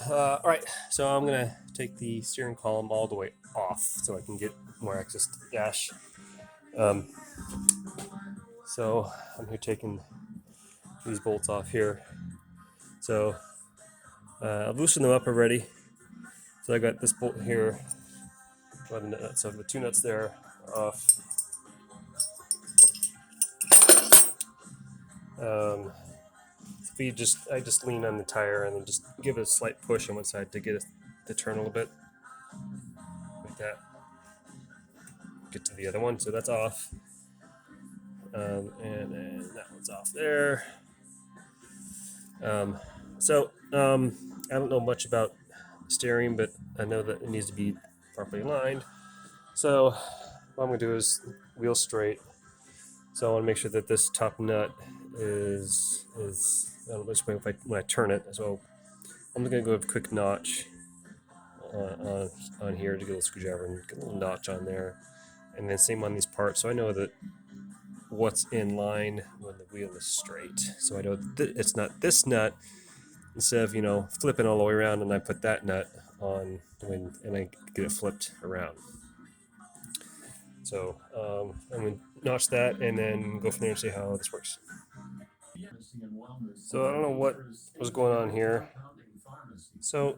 All right, so I'm gonna take the steering column all the way off so I can get more access to the dash. Um, so I'm here taking these bolts off here. So I've loosened them up already. So I got this bolt here. So the two nuts there are off. I just lean on the tire and then just give it a slight push on one side to get it to turn a little bit, like that. Get to the other one, so that's off. And then that one's off there. I don't know much about steering, but I know that it needs to be properly aligned. So what I'm going to do is wheel straight. So I want to make sure that this top nut is I don't know which way when I turn it. So I'm going to go with a quick notch on here to get a screwdriver and get a little notch on there. And then same on these parts. So I know that what's in line when the wheel is straight. So I know it's not this nut. Instead of flipping all the way around, and I put that nut on and I get it flipped around. So I'm gonna notch that and then go from there and see how this works. So I don't know what was going on here. So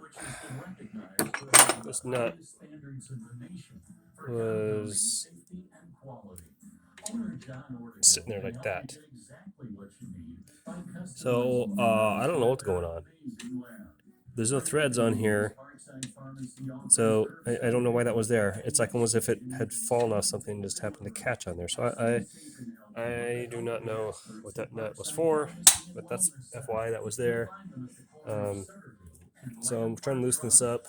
this nut was sitting there like that. So I don't know what's going on. There's no threads on here, so I don't know why that was there. It's like almost if it had fallen off something and just happened to catch on there. So I do not know what that nut was for, but that's FYI that was there. So I'm trying to loosen this up.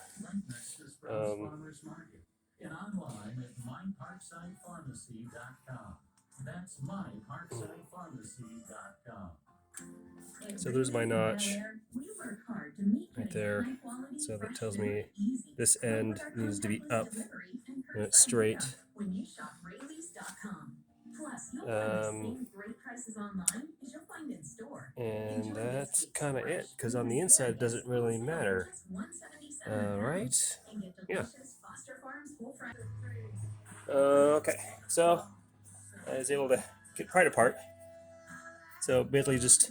So there's my notch right there. So that tells me this end needs to be up and it's straight. And that's kind of it, because on the inside it doesn't really matter. Right? Yeah. Okay, so I was able to get part apart. So basically just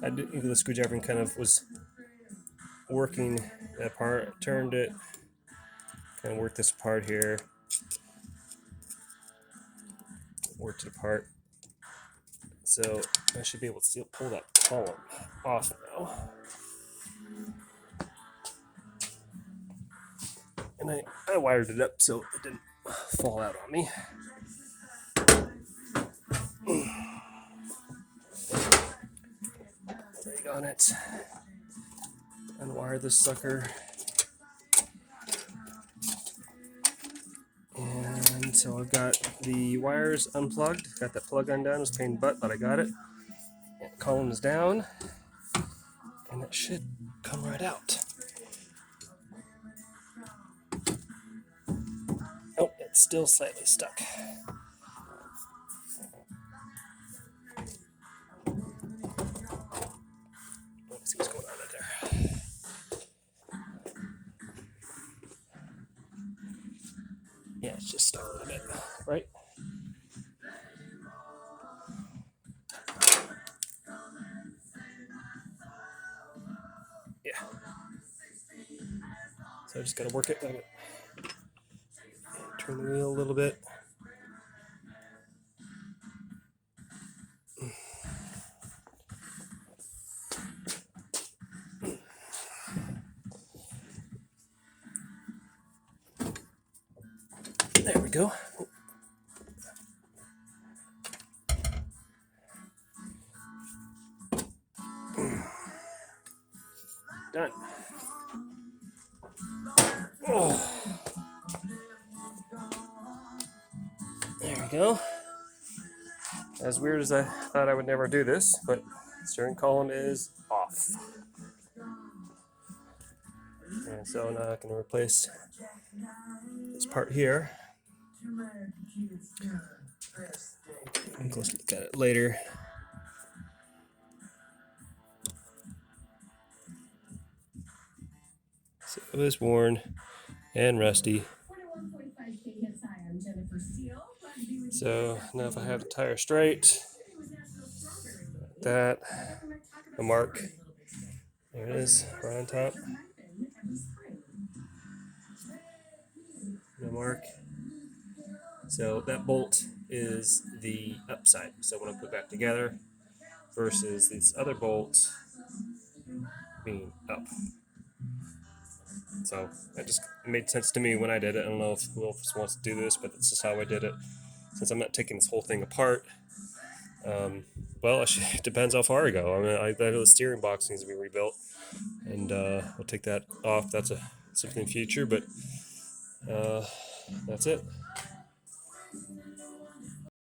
I did the screwdriver and kind of was working that part, turned it, kind of worked this part here, worked it apart. So I should be able to still pull that column off now. And I wired it up so it didn't fall out on me. Leg on it. Unwire this sucker. And so I've got the wires unplugged. Got that plug undone. It was pain in the butt, but I got it. And column is down. And it should come right out. Oh, it's still slightly stuck. Let's see what's going on right there. Yeah, it's just stuck a little bit, right? Yeah. So I just gotta work it. Turn the wheel a little bit. There we go. Done. Oh. There we go. As weird as I thought I would never do this, but steering column is off. And so now I can replace this part here. I'll close look at it later. it was worn and rusty. So now if I have the tire straight, that, a mark, there it is, right on top, no mark. So that bolt is the upside. So when I put that together versus this other bolt being up. So it made sense to me when I did it. I don't know if who else wants to do this, but that's just how I did it. Since I'm not taking this whole thing apart, well, it depends how far I go. I mean, I know the steering box needs to be rebuilt, and we'll take that off. That's something in the future, but that's it.